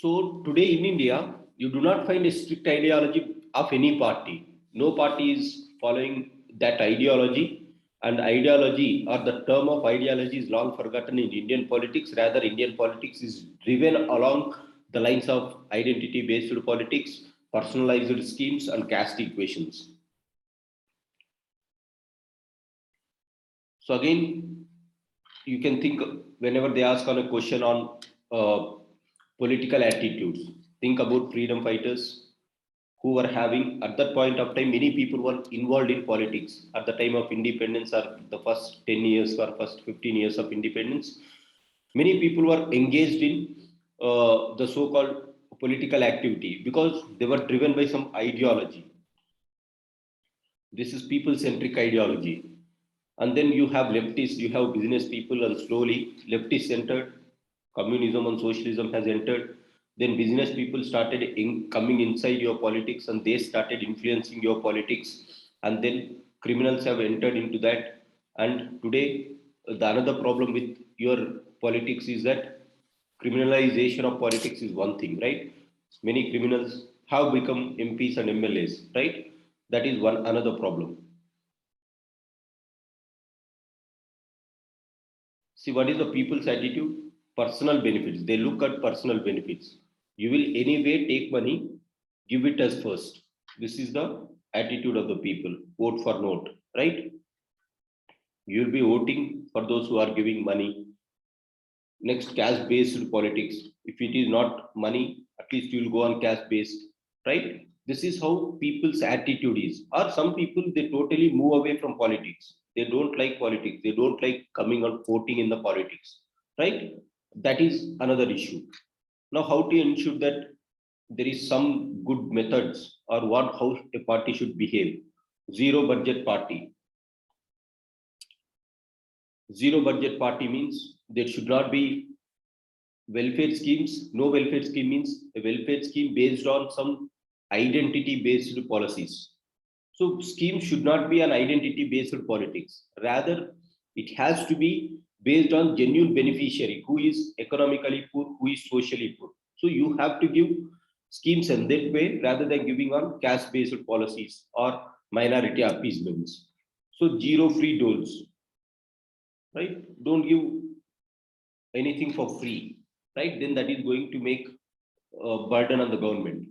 So today in India, you do not find a strict ideology of any party. No party is following that ideology, and ideology or the term of ideology is long forgotten in Indian politics. Rather, Indian politics is driven along the lines of identity-based politics, personalized schemes, and caste equations. So again, you can think whenever they ask on a question on political attitudes, think about freedom fighters who were having at that point of time, many people were involved in politics at the time of independence or the first 10 years or first 15 years of independence. Many people were engaged in the so-called political activity because they were driven by some ideology. This is people-centric ideology. And then you have leftists, you have business people, and slowly leftist entered, communism and socialism has entered. Then business people started coming inside your politics and they started influencing your politics. And then criminals have entered into that. And today, the another problem with your politics is that criminalization of politics is one thing, right? Many criminals have become MPs and MLAs, right? That is one another problem. See, what is the people's attitude? Personal benefits. They look at personal benefits. You will anyway take money, give it as first. This is the attitude of the people. Vote for note, right? You will be voting for those who are giving money. Next, cash based politics. If it is not money, at least you will go on cash based, right? This is how people's attitude is. Or some people, they totally move away from politics. They don't like politics. They don't like coming on voting in the politics, right? That is another issue. Now, how to ensure that there is some good methods or what how a party should behave? Zero budget party. Zero budget party means there should not be welfare schemes. No welfare scheme means a welfare scheme based on some identity based policies. So scheme should not be an identity based politics. Rather, it has to be based on genuine beneficiary who is economically poor, who is socially poor. So you have to give schemes in that way rather than giving on caste based policies or minority appeasements. So zero free doles, right? Don't give anything for free, right? Then that is going to make a burden on the government.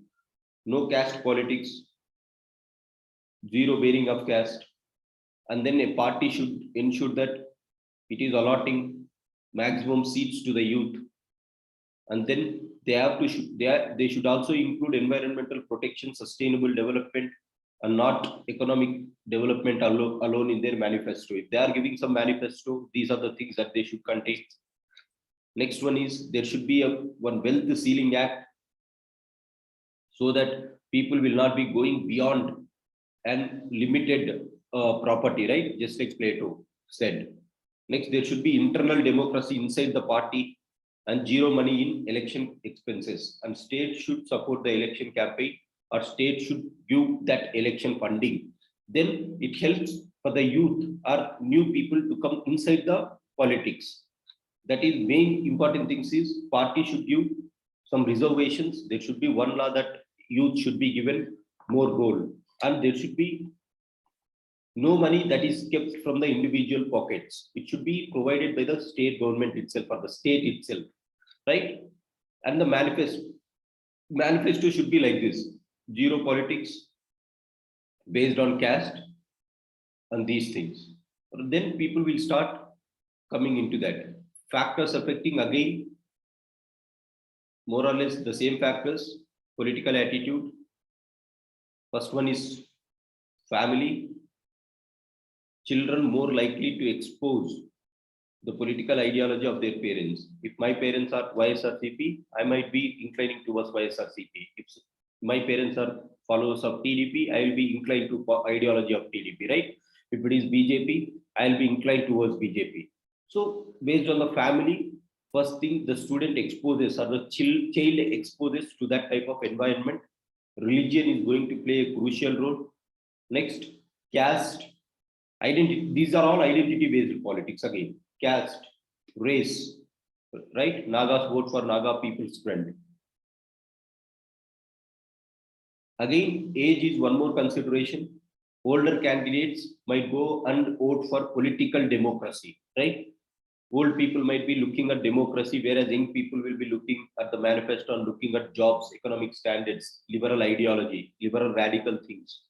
No caste politics, zero bearing of caste, and then a party should ensure that it is allotting maximum seats to the youth, and then they have to they should also include environmental protection, sustainable development, and not economic development alone in their manifesto. If they are giving some manifesto, these are the things that they should contain. Next one is there should be a one wealth ceiling act so that people will not be going beyond and limited property, right? Just like Plato said. Next, there should be internal democracy inside the party and zero money in election expenses. And state should support the election campaign or state should give that election funding. Then it helps for the youth or new people to come inside the politics. That is main important things is party should give some reservations. There should be one law that youth should be given more role, and there should be no money that is kept from the individual pockets. It should be provided by the state government itself or the state itself, right? And the manifesto should be like this: zero politics based on caste and these things. Then people will start coming into that. Factors affecting again more or less the same factors. Political attitude. First one is family. Children more likely to expose the political ideology of their parents. If my parents are YSRCP, I might be inclining towards YSRCP. If my parents are followers of TDP, I will be inclined to ideology of TDP, right? If it is BJP, I will be inclined towards BJP. So based on the family, first thing the student exposes or the child exposes to that type of environment. Religion is going to play a crucial role. Next, caste, identity. These are all identity based politics again. Caste, race, right? Nagas vote for Naga people's friend. Again, age is one more consideration. Older candidates might go and vote for political democracy, right? Old people might be looking at democracy, whereas young people will be looking at the manifesto and looking at jobs, economic standards, liberal ideology, liberal radical things.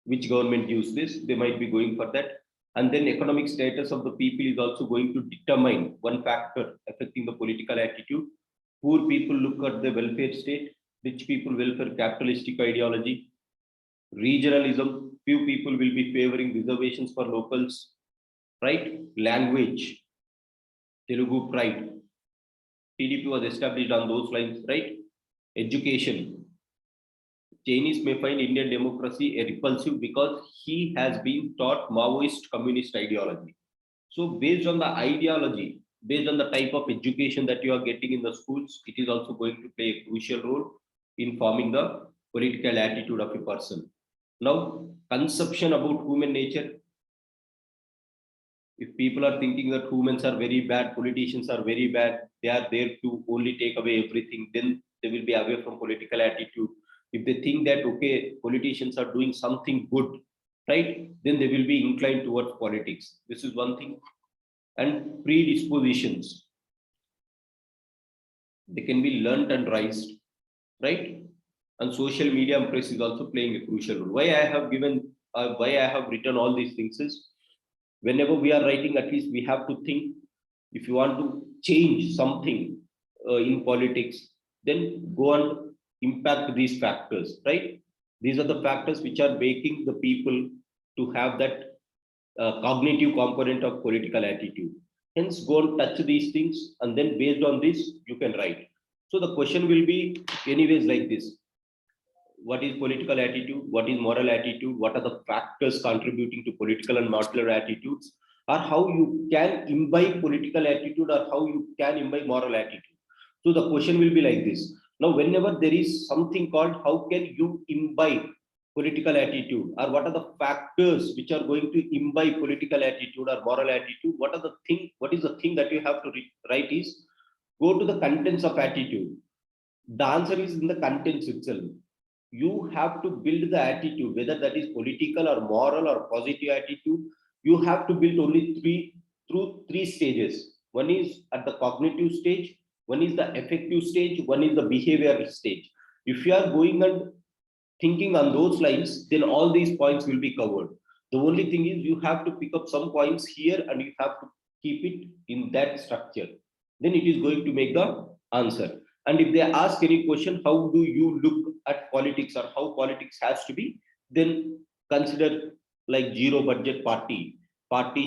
Which government gives this, they might be going for that. And then economic status of the people is also going to determine one factor affecting the political attitude. Poor people look at the welfare state, rich people welfare capitalistic ideology, regionalism, few people will be favoring reservations for locals, right? Language, Telugu pride, TDP was established on those lines, right? Education, Chinese may find Indian democracy a repulsive because he has been taught Maoist communist ideology. So based on the ideology, based on the type of education that you are getting in the schools, it is also going to play a crucial role in forming the political attitude of a person. Now, conception about human nature. If people are thinking that humans are very bad, politicians are very bad, they are there to only take away everything, then they will be away from political attitude. If they think that, okay, politicians are doing something good, right, then they will be inclined towards politics. This is one thing. And predispositions, they can be learnt and raised, right? And social media and press is also playing a crucial role. Why I have written all these things is, whenever we are writing, at least we have to think, if you want to change something in politics, then go and impact these factors, right? These are the factors which are making the people to have that cognitive component of political attitude. Hence, go and touch these things, and then based on this, you can write. So the question will be anyways like this: what is political attitude, what is moral attitude, what are the factors contributing to political and moral attitudes, or how you can imbibe political attitude, or how you can imbibe moral attitude. So the question will be like this. Now whenever there is something called how can you imbibe political attitude, or what are the factors which are going to imbibe political attitude or moral attitude, what is the thing that you have to write is, go to the contents of attitude. The answer is in the contents itself. You have to build the attitude, whether that is political or moral or positive attitude. You have to build only three stages. One is at the cognitive stage, one is the effective stage, one is the behavior stage. If you are going and thinking on those lines, then all these points will be covered. The only thing is you have to pick up some points here and you have to keep it in that structure, then it is going to make the answer. And if they ask any question, how do you look at politics or how politics has to be, then consider like zero budget party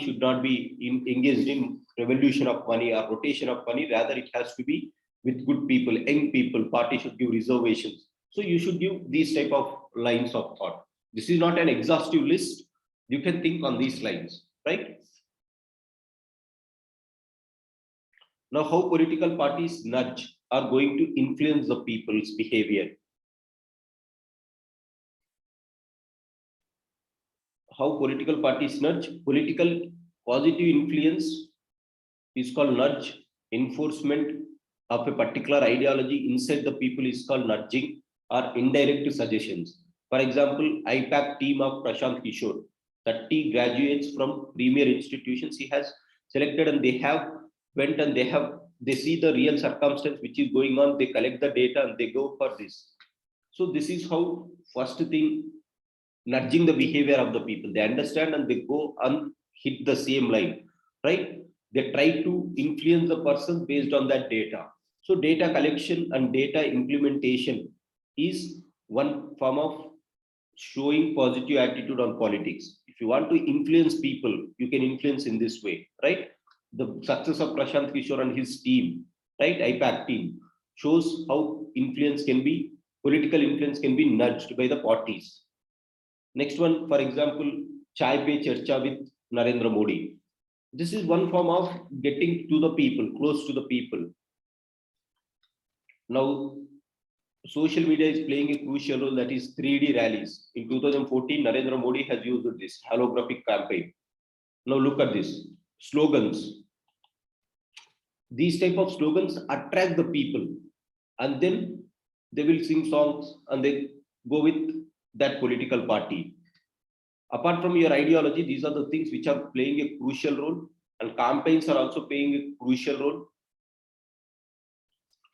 should not be engaged in revolution of money or rotation of money, rather it has to be with good people, young people. Party should give reservations. So you should give these type of lines of thought. This is not an exhaustive list. You can think on these lines, right? Now, how political parties nudge are going to influence the people's behavior. How political parties nudge? Political positive influence is called nudge. Enforcement of a particular ideology inside the people is called nudging, or indirect suggestions. For example, IPAC team of Prashant Kishore, 30 graduates from premier institutions he has selected, and they have went and they see the real circumstance which is going on, they collect the data and they go for this. So this is how first thing, nudging the behavior of the people. They understand and they go and hit the same line, right? They try to influence the person based on that data. So data collection and data implementation is one form of showing positive attitude on politics. If you want to influence people, you can influence in this way, right? The success of Prashant Kishore and his team, right, IPAC team, shows how influence can be, political influence can be nudged by the parties. Next one, for example, Chai Pe Charcha with Narendra Modi. This is one form of getting to the people, close to the people. Now, social media is playing a crucial role, that is 3D rallies. In 2014, Narendra Modi has used this holographic campaign. Now look at this. Slogans. These type of slogans attract the people, and then they will sing songs and they go with that political party. Apart from your ideology, these are the things which are playing a crucial role, and campaigns are also playing a crucial role.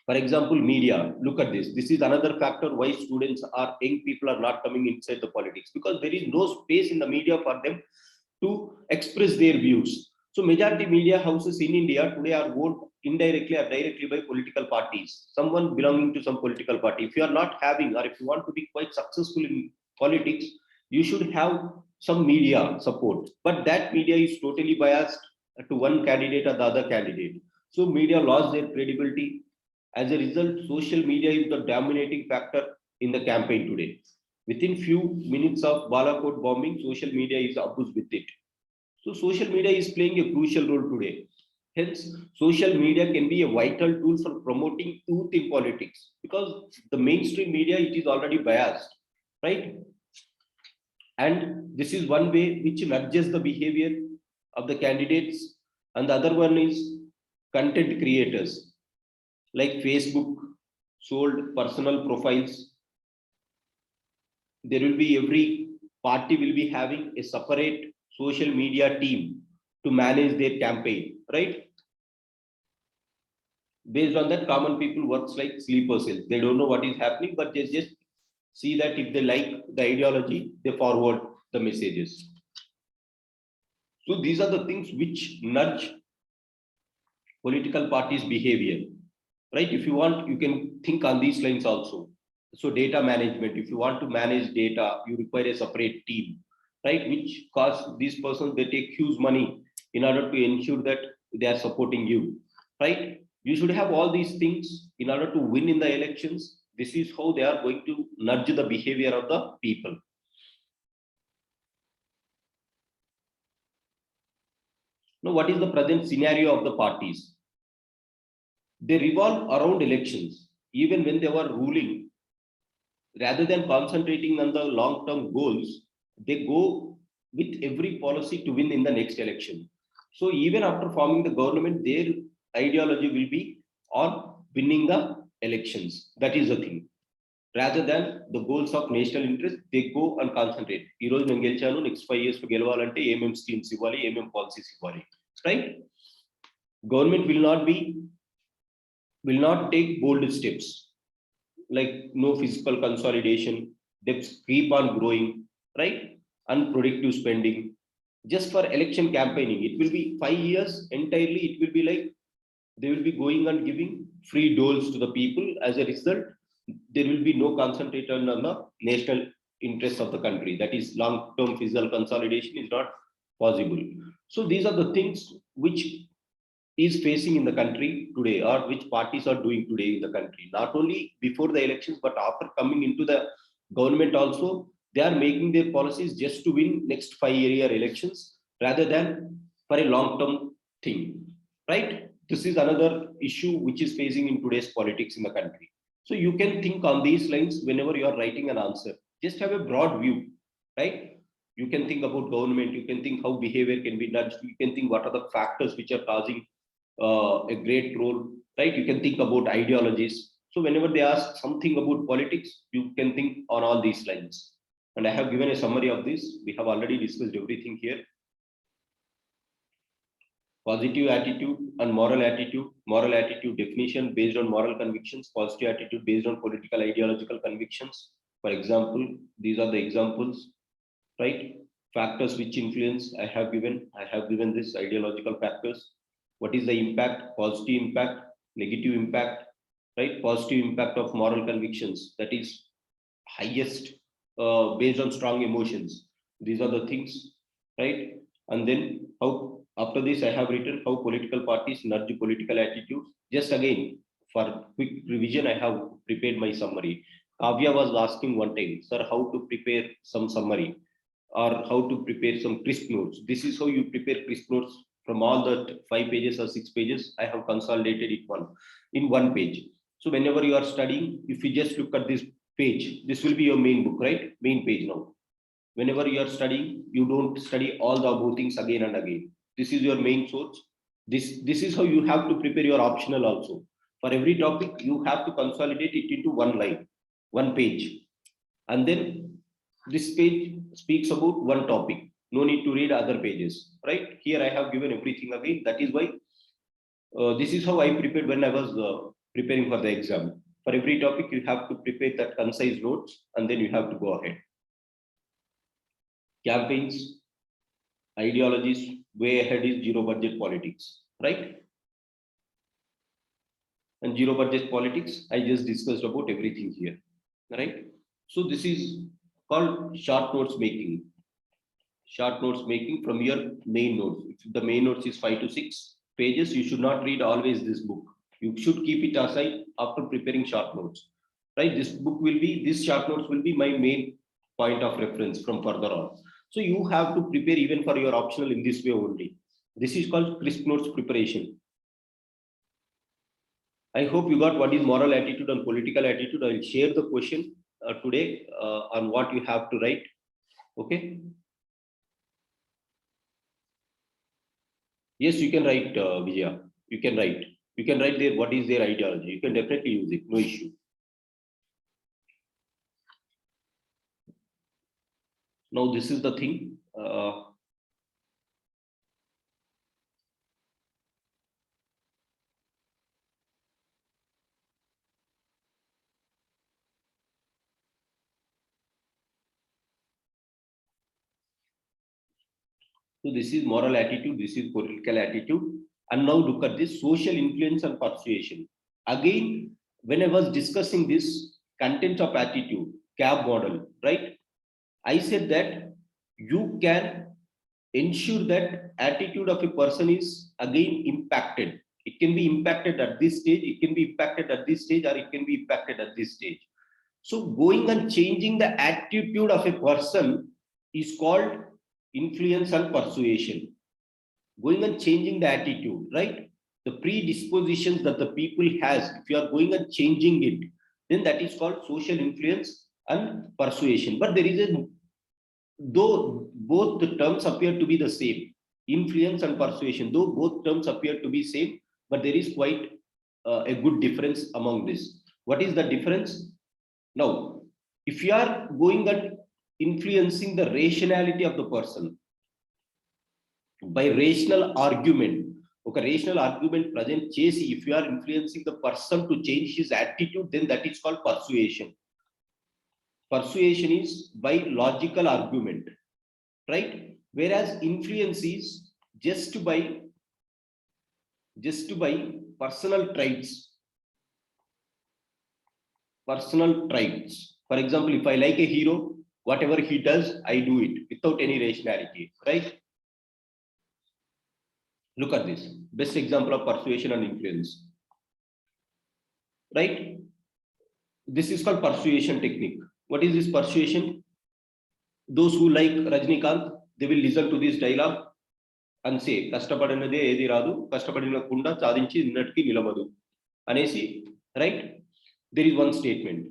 For example, media. Look at this. This is another factor why students or young people are not coming inside the politics, because there is no space in the media for them to express their views. So majority media houses in India today are owned indirectly or directly by political parties, someone belonging to some political party. If you are not having, or if you want to be quite successful in politics, you should have some media support. But that media is totally biased to one candidate or the other candidate. So media lost their credibility. As a result, social media is the dominating factor in the campaign today. Within few minutes of Balakot bombing, social media is abused with it. So social media is playing a crucial role today. Hence, social media can be a vital tool for promoting youth in politics, because the mainstream media, it is already biased, right? And this is one way which nudges the behavior of the candidates. And the other one is content creators like Facebook sold personal profiles. There will be, every party will be having a separate social media team to manage their campaign, right? Based on that, common people works like sleeper cells. They don't know what is happening, but they just see that if they like the ideology, they forward the messages. So these are the things which nudge political parties' behavior, right? If you want, you can think on these lines also. So data management, if you want to manage data, you require a separate team, right? Which costs these persons, they take huge money in order to ensure that they are supporting you, right? You should have all these things in order to win in the elections. This is how they are going to nudge the behavior of the people. Now, what is the present scenario of the parties? They revolve around elections. Even when they were ruling, rather than concentrating on the long-term goals, they go with every policy to win in the next election. So even after forming the government, their ideology will be on winning the elections. That is the thing. Rather than the goals of national interest, they go and concentrate. ఈ రోజు నేను గెలిచాను, next 5 years గెలవాలంటే ఏమేం schemes ఇవ్వాలి, ఏమేం policies ఇవ్వాలి, right? Government will not take bold steps like no fiscal consolidation, debts keep on growing, right? Unproductive spending, just for election campaigning. It will be 5 years entirely. It will be like they will be going and giving free doles to the people. As a result, there will be no concentration on the national interests of the country. That is, long-term fiscal consolidation is not possible. So these are the things which is facing in the country today, or which parties are doing today in the country. Not only before the elections, but after coming into the government also, they are making their policies just to win next 5-year elections rather than for a long-term thing, right? This is another issue which is facing in today's politics in the country. So you can think on these lines whenever you are writing an answer. Just have a broad view, right? You can think about government, you can think how behavior can be nudged, you can think what are the factors which are causing a great role, right? You can think about ideologies. So whenever they ask something about politics, you can think on all these lines. And I have given a summary of this. We have already discussed everything here. Positive attitude and moral attitude. Moral attitude definition based on moral convictions. Positive attitude based on political ideological convictions. For example, these are the examples, right? Factors which influence, I have given this ideological factors. What is the impact? Positive impact, negative impact, right? Positive impact of moral convictions, that is highest, based on strong emotions. These are the things, right? And then how, after this I have written how political parties nudge political attitudes. Just again, for quick revision, I have prepared my summary. Kavya was asking one time, sir, how to prepare some summary or how to prepare some crisp notes. This is how you prepare crisp notes. From all that 5 pages or 6 pages, I have consolidated it in one page. So whenever you are studying, if you just look at this page, this will be your main book, right? Main page now. Whenever you are studying, you don't study all the above things again and again. This is your main source. This is how you have to prepare your optional also. For every topic, you have to consolidate it into one line, one page. And then this page speaks about one topic. No need to read other pages, right? Here I have given everything again. That is why this is how I prepared when I was preparing for the exam. For every topic, you have to prepare that concise notes, and then you have to go ahead. Campaigns, ideologies, way ahead is zero budget politics, right? And zero budget politics, I just discussed about everything here, right? So this is called short notes making. Short notes making from your main notes. If the main notes is 5 to 6 pages, you should not read always this book. You should keep it aside after preparing short notes, right? This short notes will be my main point of reference from further on. So you have to prepare even for your optional in this way only. This is called crisp notes preparation. I hope you got what is moral attitude and political attitude. I will share the question today on what you have to write. Okay. Yes, you can write, Vijaya. You can write. You can write there what is their ideology. You can definitely use it. No issue. Now this is the thing. So this is moral attitude. This is political attitude. And now look at this social influence and persuasion. Again, when I was discussing this content of attitude, CAB model, right? I said that you can ensure that attitude of a person is again impacted. It can be impacted at this stage, it can be impacted at this stage, or it can be impacted at this stage. So going and changing the attitude of a person is called influence and persuasion. Going and changing the attitude, right? The predispositions that the people has, if you are going and changing it, then that is called social influence and persuasion. But there is a, though both the terms appear to be the same, influence and persuasion, though both terms appear to be same, but there is quite a good difference among this. What is the difference? Now, if you are going and influencing the rationality of the person by rational argument, ఒక rational argument present చేసి if you are influencing the person to change his attitude, then that is called persuasion. Persuasion is by logical argument, right? Whereas influence is just by personal traits. Personal traits. For example, if I like a hero, whatever he does, I do it without any rationality, right? Look at this. Best example of persuasion and influence, right? This is called persuasion technique. What is this persuasion? Those who like Rajnikant, they will listen to this dialogue and say, కష్టపడినదే ఏది రాదు, కష్టపడిన కుండ సాధించి నిన్నటికి నిలవదు అనేసి, right? There is one statement.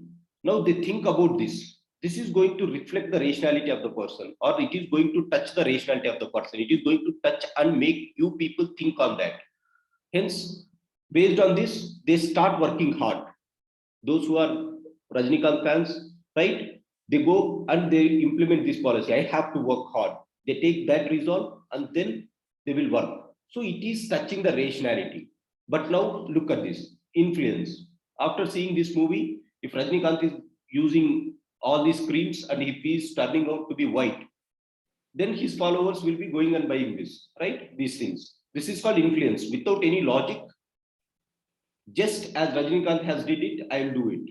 Now they think about this. This is going to reflect the rationality of the person, or it is going to touch the rationality of the person. It is going to touch and make you people think on that. Hence, based on this, they start working hard. Those who are Rajnikant fans, right? They go and they implement this policy. I have to work hard. They take that resolve and then they will work. So it is touching the rationality. But now look at this influence. After seeing this movie, if Rajnikant is using all these creams and if he is turning out to be white, then his followers will be going and buying this, right? These things. This is called influence without any logic. Just as Rajnikant has did it, I will do it.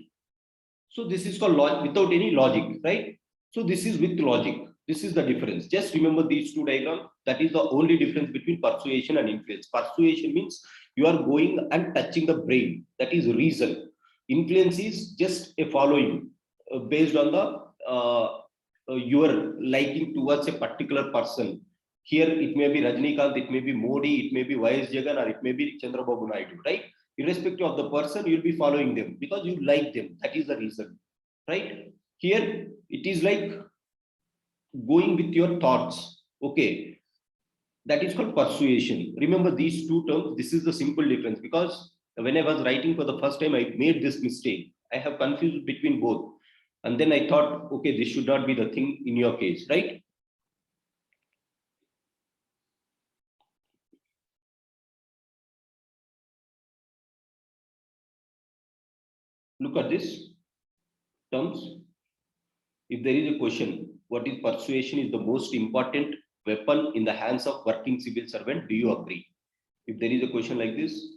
So this is called without any logic, right? So this is with logic. This is the difference. Just remember these two diagrams. That is the only difference between persuasion and influence. Persuasion means you are going and touching the brain. That is reason. Influence is just a following based on the your liking towards a particular person. Here it may be Rajnikant, it may be Modi, it may be YS Jagan, or it may be Chandrababu Naidu, right? Irrespective of the person, you'll be following them because you like them. That is the reason, right? Here it is like going with your thoughts. Okay, that is called persuasion. Remember these two terms. This is the simple difference, because when I was writing for the first time, I made this mistake. I have confused between both. And then I thought, okay, this should not be the thing in your case, right? Look at this terms. If there is a question, what is persuasion is the most important weapon in the hands of working civil servant? Do you agree? If there is a question like this,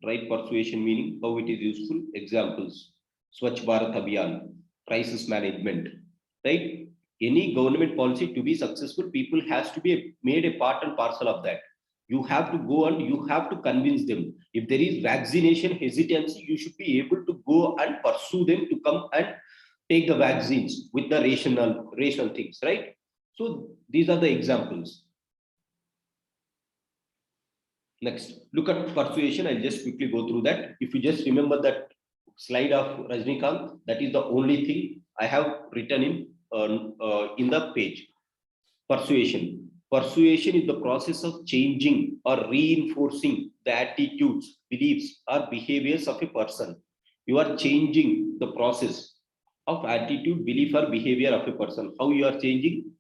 write persuasion meaning, how it is useful. Examples: Swachh Bharat Abhiyan, crisis management, right? Any government policy to be successful, people has to be made a part and parcel of that. You have to go and you have to convince them. If there is vaccination hesitancy, you should be able to go and pursue them to come and take the vaccines with the rational things, right? So these are the examples. Next, look at persuasion. I'll just quickly go through that. If you just remember that slide of Rajnikant, that is the only thing I have written in the page. Persuasion. Persuasion is the process of changing or reinforcing the attitudes, beliefs, or behaviors of a person. You are changing the process of attitude, belief, or behavior of a person. How you are changing?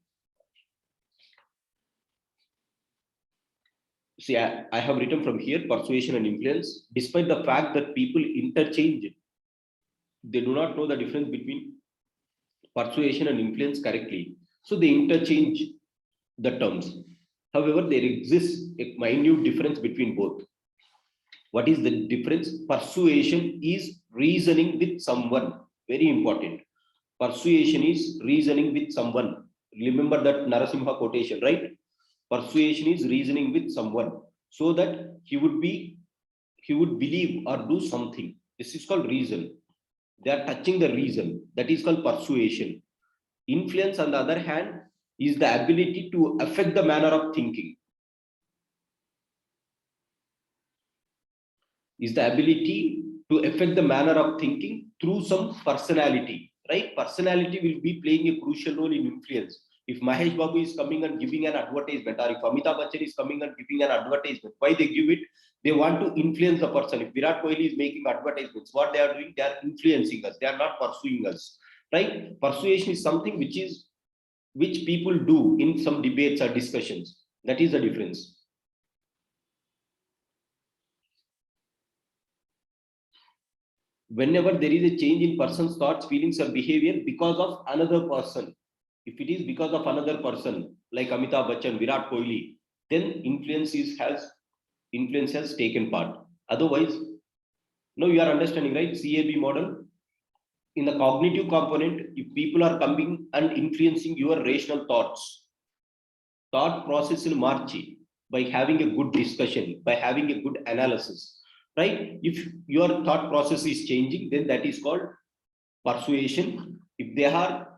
See, I have written from here persuasion and influence. Despite the fact that people interchange, they do not know the difference between persuasion and influence correctly. So they interchange the terms. However, there exists a minute difference between both. What is the difference? Persuasion is reasoning with someone. Very important. Persuasion is reasoning with someone. Remember that Narasimha quotation, right? Persuasion is reasoning with someone so that he would believe or do something. This is called reason. They are touching the reason. That is called persuasion. Influence, on the other hand, is the ability to affect the manner of thinking. Is the ability to affect the manner of thinking through some personality, right? Personality will be playing a crucial role in influence. If Mahesh Babu is coming and giving an advertisement, or if Amitabh Bachchan is coming and giving an advertisement, why they give it? They want to influence the person. If Virat Kohli is making advertisements, what they are doing? They are influencing us. They are not pursuing us, right? Persuasion is something which people do in some debates or discussions. That is the difference. Whenever there is a change in person's thoughts, feelings, or behavior because of another person, if it is because of another person like Amitabh Bachchan, Virat Kohli, then influence has taken part. Otherwise, now you are understanding, right? CAB model. In the cognitive component, if people are coming and influencing your rational thought process in marchi by having a good discussion, by having a good analysis, right? If your thought process is changing, then that is called persuasion. If they are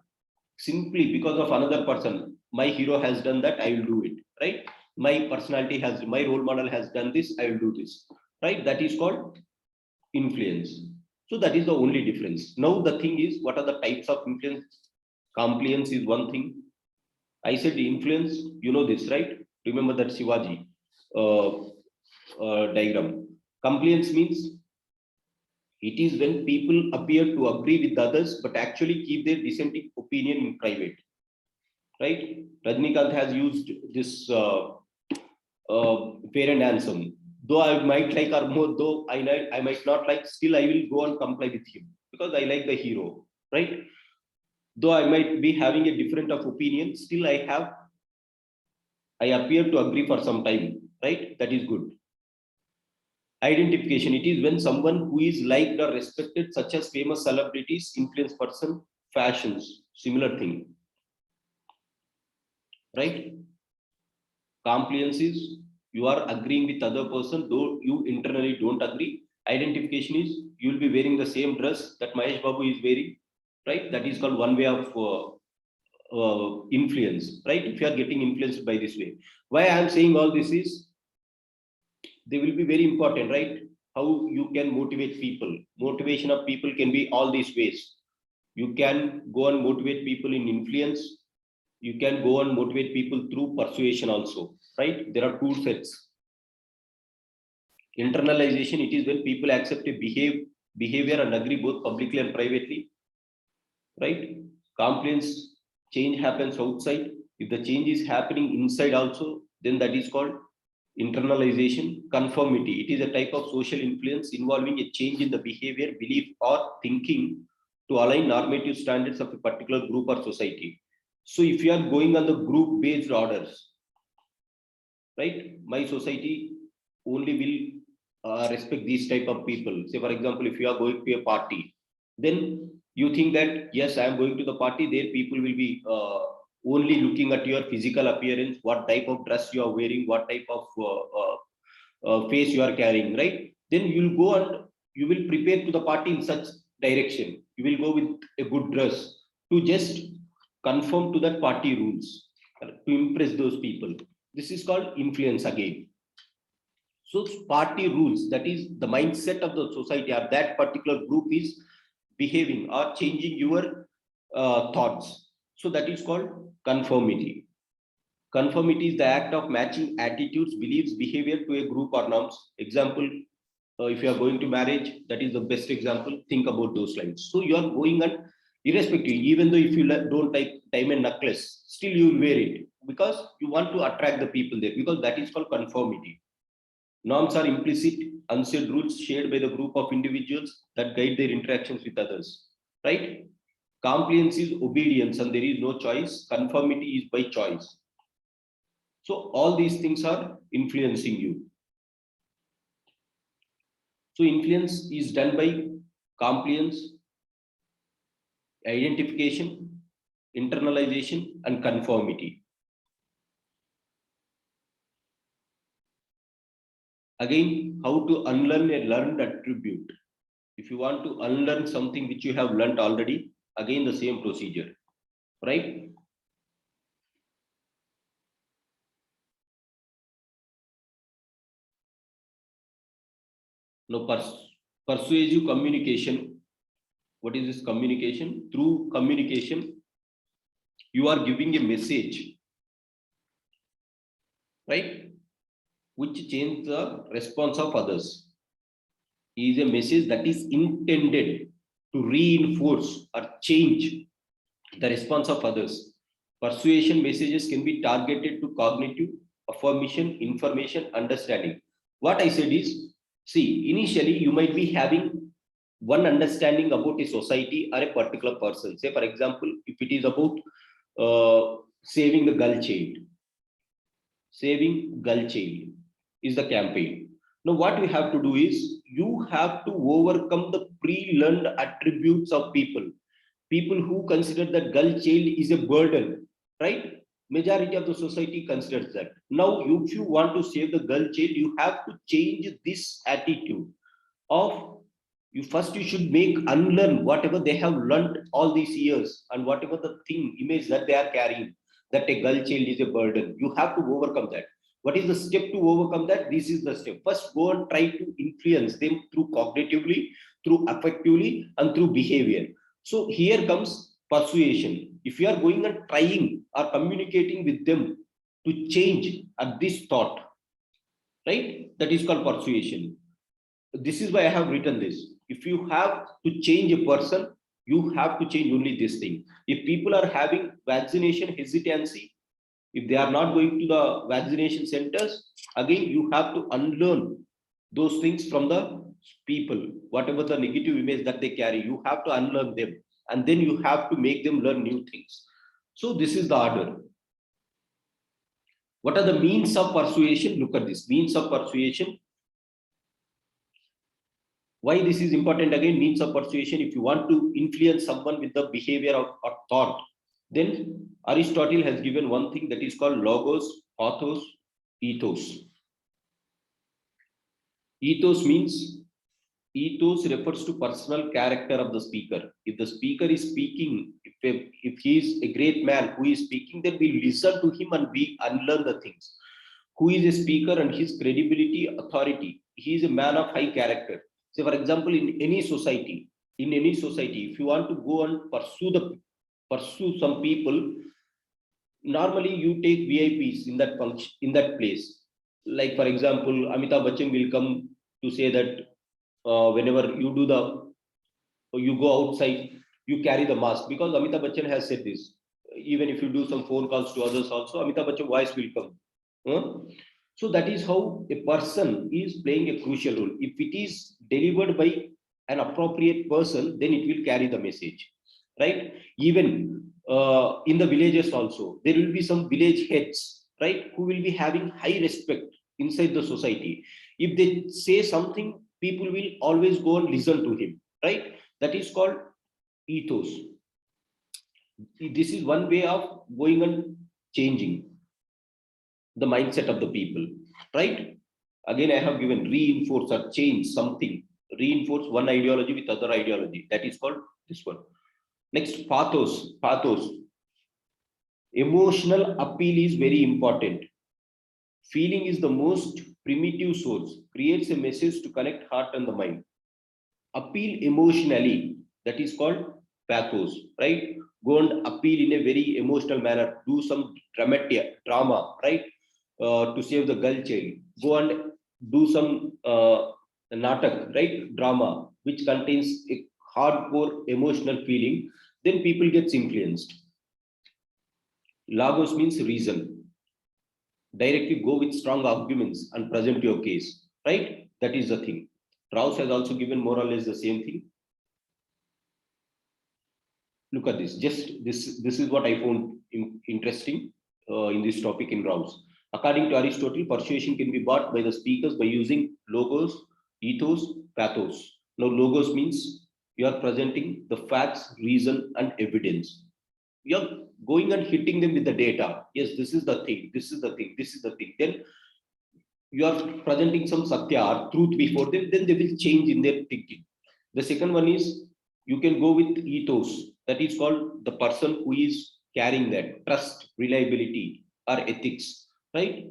simply because of another person, my hero has done that, I will do it, right? My role model has done this, I will do this, right? That is called influence. So that is the only difference. Now the thing is, what are the types of influence? Compliance is one thing. I said influence, you know this, right? Remember that Shivaji diagram. Compliance means it is when people appear to agree with others but actually keep their dissenting opinion in private, right? Rajnikant has used this fair and handsome. Though I might like Armod, though I might not like, still I will go and comply with him because I like the hero, right? Though I might be having a different of opinion, still I appear to agree for some time, right? That is good. Identification, it is when someone who is liked or respected, such as famous celebrities, influence person, fashions, similar thing, right? Compliance is you are agreeing with other person, though you internally don't agree. Identification is you will be wearing the same dress that Mahesh Babu is wearing, right? That is called one way of influence, right? If you are getting influenced by this way. Why I am saying all this is they will be very important, right? How you can motivate people. Motivation of people can be all these ways. You can go and motivate people in influence. You can go and motivate people through persuasion also, right? There are two sets. Internalization, it is when people accept a behavior and agree both publicly and privately. right? Compliance change happens outside. If the change is happening inside also, then that is called internalization. Conformity, it is a type of social influence involving a change in the behavior, belief, or thinking to align normative standards of a particular group or society. So if you are going on the group based orders, right, my society only will respect these type of people. Say for example, if you are going to a party, then you think that yes, I am going to the party, there people will be only looking at your physical appearance, what type of dress you are wearing, what type of face you are carrying, right? Then you will go and you will prepare to the party in such direction. You will go with a good dress to just conform to that party rules, to impress those people. This is called influence again. So party rules, that is the mindset of the society or that particular group is behaving or changing your thoughts. So that is called conformity. Conformity is the act of matching attitudes, beliefs, behavior to a group or norms. Example, if you are going to marriage, that is the best example. Think about those lines. So you are going on, irrespective, even though if you don't like diamond necklace, still you will wear it because you want to attract the people there, because that is called conformity. Norms are implicit, unsaid rules shared by the group of individuals that guide their interactions with others. Right? Compliance is obedience and there is no choice. Conformity is by choice. So all these things are influencing you. So influence is done by compliance, identification, internalization, and conformity. Again, how to unlearn a learned attribute. If you want to unlearn something which you have learned already, again the same procedure, right? Now, persuasive communication. What is this communication? Through communication, you are giving a message, right? Which change the response of others. Is a message that is intended to reinforce or change the response of others. Persuasion messages can be targeted to cognitive, affirmation, information, understanding. What I said is, see, initially you might be having one understanding about a society or a particular person. Say, for example, if it is about saving the girl child, saving girl child is the campaign. Now, what we have to do is you have to overcome the pre-learned attributes of people. People who consider that girl child is a burden, right? Majority of the society considers that. Now, if you want to save the girl child, you have to change this attitude of you. First you should make unlearn whatever they have learned all these years, and whatever the thing image that they are carrying, that a girl child is a burden, you have to overcome that. What is the step to overcome that? This is the step. First go and try to influence them through cognitively, through affectively, and through behavior. So here comes persuasion. If you are going and trying or communicating with them to change at this thought, right, that is called persuasion. This is why I have written this. If you have to change a person, you have to change only this thing. If people are having vaccination hesitancy, if they are not going to the vaccination centers, again, you have to unlearn those things from the people. Whatever the negative image that they carry, you have to unlearn them. And then you have to make them learn new things. So this is the order. What are the means of persuasion? Look at this. Means of persuasion. Why this is important? Again, means of persuasion. If you want to influence someone with the behavior or thought, then Aristotle has given one thing that is called logos, pathos, ethos. Ethos refers to personal character of the speaker. If the speaker is speaking, if he is a great man who is speaking, then we listen to him and we unlearn the things. Who is a speaker and his credibility, authority. He is a man of high character. Say, for example, in any society, if you want to go and pursue some people, normally you take VIPs in that function, in that place. Like for example, Amitabh Bachchan will come, to say that whenever you go outside, you carry the mask, because Amitabh Bachchan has said this. Even if you do some phone calls to others also, Amitabh Bachchan voice will come. So that is how a person is playing a crucial role. If it is delivered by an appropriate person, then it will carry the message, right? Even in the villages also, there will be some village heads, right, who will be having high respect inside the society. If they say something, people will always go and listen to him, right? That is called ethos. This is one way of going and changing the mindset of the people, right? Again, I have given reinforce or change something, reinforce one ideology with other ideology. That is called this one. Next, pathos. Pathos. Emotional appeal is very important. Feeling is the most primitive source, creates a message to connect heart and the mind. Appeal emotionally, that is called pathos, right? Go and appeal in a very emotional manner, do some drama, right? To save the girl child. Go and do some natak, right? Drama, which contains a hardcore emotional feeling, then people gets influenced. Logos means reason. Directly go with strong arguments and present your case, right? That is the thing. Rouse has also given more or less the same thing. Look at this. Just this is what I found interesting in this topic in Rouse. According to Aristotle, persuasion can be bought by the speakers by using logos, ethos, pathos. Now, logos means you are presenting the facts, reason, and evidence. You're going and hitting them with the data. Yes, this is the thing, this is the thing, this is the thing. Then you are presenting some satya or truth before them, then they will change in their thinking. The second one is you can go with ethos. That is called the person who is carrying that trust, reliability, or ethics, right?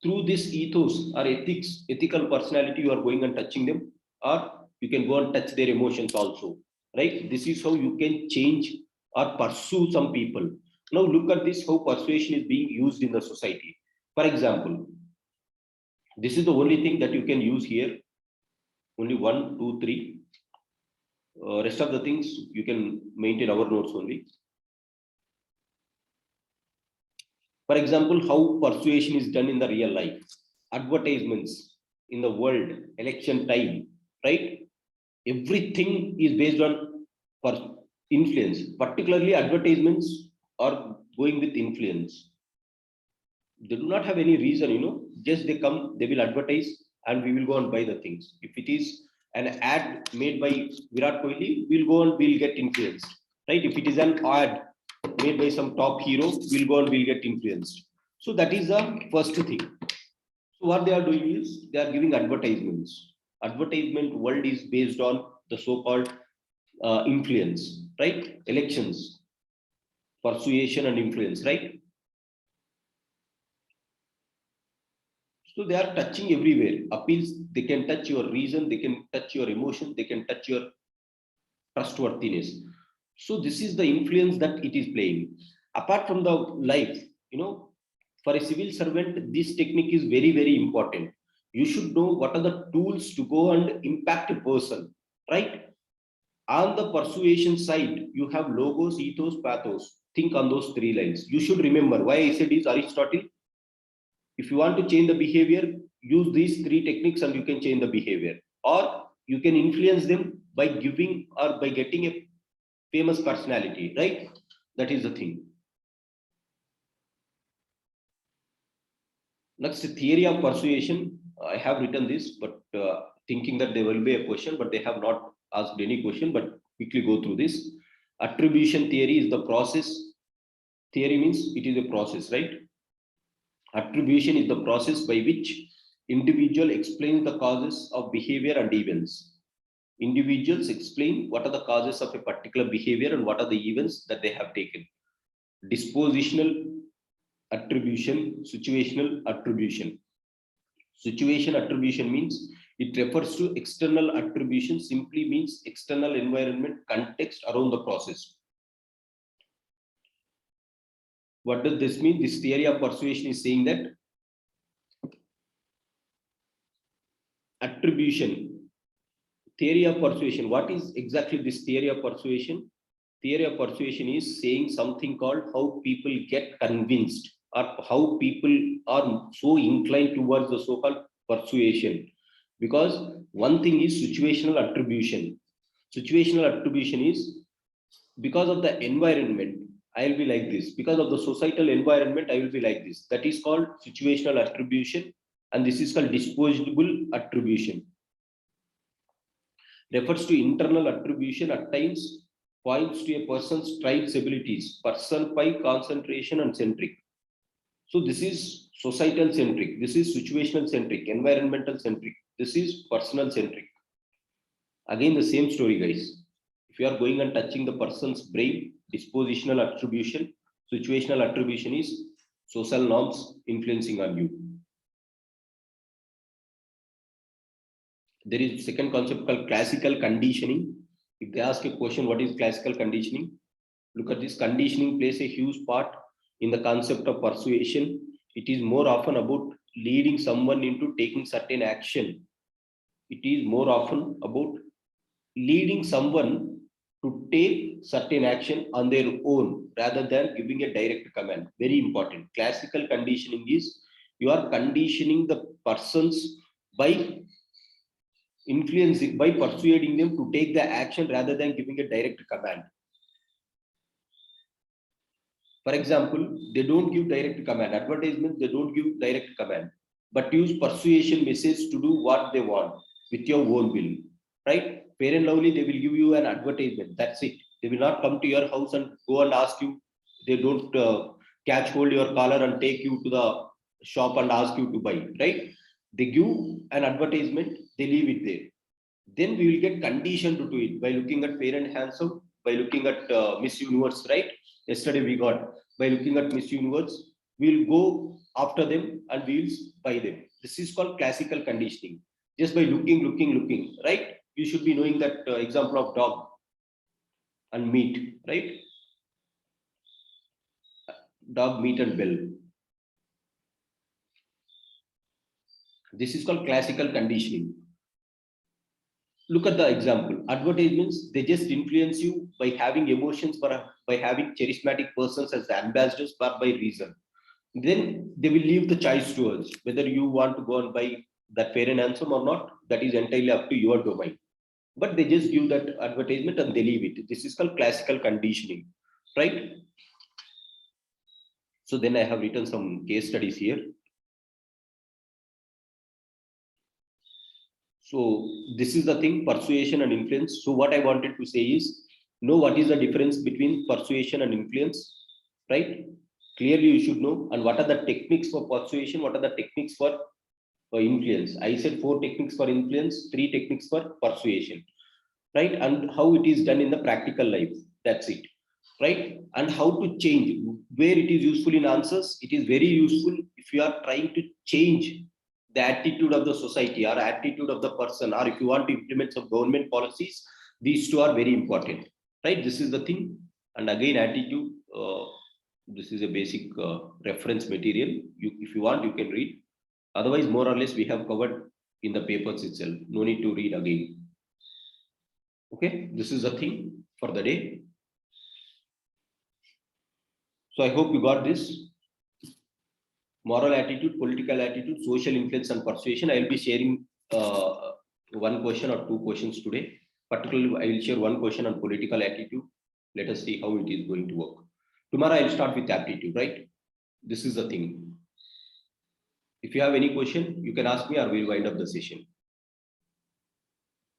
Through this ethos or ethics, ethical personality, you are going and touching them, or you can go and touch their emotions also, right? This is how you can change or pursue some people. Now look at this, how persuasion is being used in the society. For example, this is the only thing that you can use here. Only one, two, three. Rest of the things you can maintain our notes only. For example, how persuasion is done in the real life. Advertisements in the world, election time, right? Everything is based on influence. Particularly advertisements are going with influence. They do not have any reason, just they come, they will advertise, and we will go and buy the things. If it is an ad made by Virat Kohli, we'll go and we'll get influenced, right? If it is an ad made by some top hero, we'll go and we'll get influenced. So that is the first thing. So what they are doing is they are giving advertisements. Advertisement world is based on the so-called influence, right? Elections, persuasion and influence, right? So they are touching everywhere. Appeals, they can touch your reason, they can touch your emotion, they can touch your trustworthiness. So this is the influence that it is playing. Apart from the life, for a civil servant, this technique is very, very important. You should know what are the tools to go and impact a person, right? On the persuasion side, you have logos, ethos, pathos. Think on those three lines. You should remember why I said is Aristotle. If you want to change the behavior, use these three techniques and you can change the behavior. Or you can influence them by giving or by getting a famous personality, right? That is the thing. Next, theory of persuasion. I have written this, but thinking that there will be a question, but they have not asked any question, but quickly go through this. Attribution theory is the process. Theory means it is a process, right? Attribution is the process by which individual explains the causes of behavior and events. Individuals explain what are the causes of a particular behavior and what are the events that they have taken. Dispositional attribution, situational attribution. Situation attribution means it refers to external attribution, simply means external environment, context around the process. What does this mean? This theory of persuasion is saying that attribution, theory of persuasion. What is exactly this theory of persuasion? theory of persuasion is saying something called how people get convinced or how people are so inclined towards the so-called persuasion. Because one thing is situational attribution. Situational attribution is because of the environment I will be like this, because of the societal environment I will be like this. That is called situational attribution, and this is called disposable attribution. Refers to internal attribution, at times points to a person's traits, abilities, person by concentration and centric. So this is societal centric, this is situational centric, environmental centric, this is personal centric. Again the same story, guys. If you are going and touching the person's brain, dispositional attribution. Situational attribution is social norms influencing on you. There is a second concept called classical conditioning. If they ask a question, what is classical conditioning? Look at this. Conditioning plays a huge part in the concept of persuasion. It is more often about leading someone into taking certain action. It is more often about leading someone to take certain action on their own rather than giving a direct command. Very important. Classical conditioning is you are conditioning the persons by influencing, by persuading them to take the action rather than giving a direct command. For example, they don't give direct command. Advertisements, they don't give direct command, but use persuasion message to do what they want with your own will. Right? Fair and Lovely, they will give you an advertisement. That's it. They will not come to your house and go and ask you. They don't catch hold your collar and take you to the shop and ask you to buy. Right? They give an advertisement. They leave it there. Then we will get conditioned to do it by looking at Fair and Handsome, by looking at Miss Universe. Right? Yesterday we got, by looking at Miss Universe, we'll go after them and we'll buy them. This is called classical conditioning. Just by looking, right? You should be knowing that example of dog and meat, right? Dog, meat and bell. This is called classical conditioning. Look at the example. Advertisements, they just influence you by having emotions, by having charismatic persons as the ambassadors, but by reason. Then they will leave the choice to us whether you want to go and buy that Fair and Handsome or not. That is entirely up to your domain. But they just give that advertisement and they leave it. This is called classical conditioning, right? So then I have written some case studies here. So this is the thing, persuasion and influence. So what I wanted to say is, know what is the difference between persuasion and influence, right? Clearly you should know. And what are the techniques for persuasion, what are the techniques for influence? I said 4 techniques for influence, 3 techniques for persuasion, right? And how it is done in the practical life. That's it, right? And how to change, where it is useful in answers. It is very useful if you are trying to change the attitude of the society or attitude of the person, or if you want to implement some government policies. These 2 are very important, right? This is the thing. And again, attitude, this is a basic reference material. If you want, you can read. Otherwise, more or less we have covered in the papers itself. No need to read again. Okay, this is the thing for the day. So I hope you got this. Moral attitude, political attitude, social influence and persuasion. I will be sharing 1 question or 2 questions today. Particularly, I will share 1 question on political attitude. Let us see how it is going to work. Tomorrow I will start with aptitude, right? This is the thing. If you have any question, you can ask me or we'll wind up the session.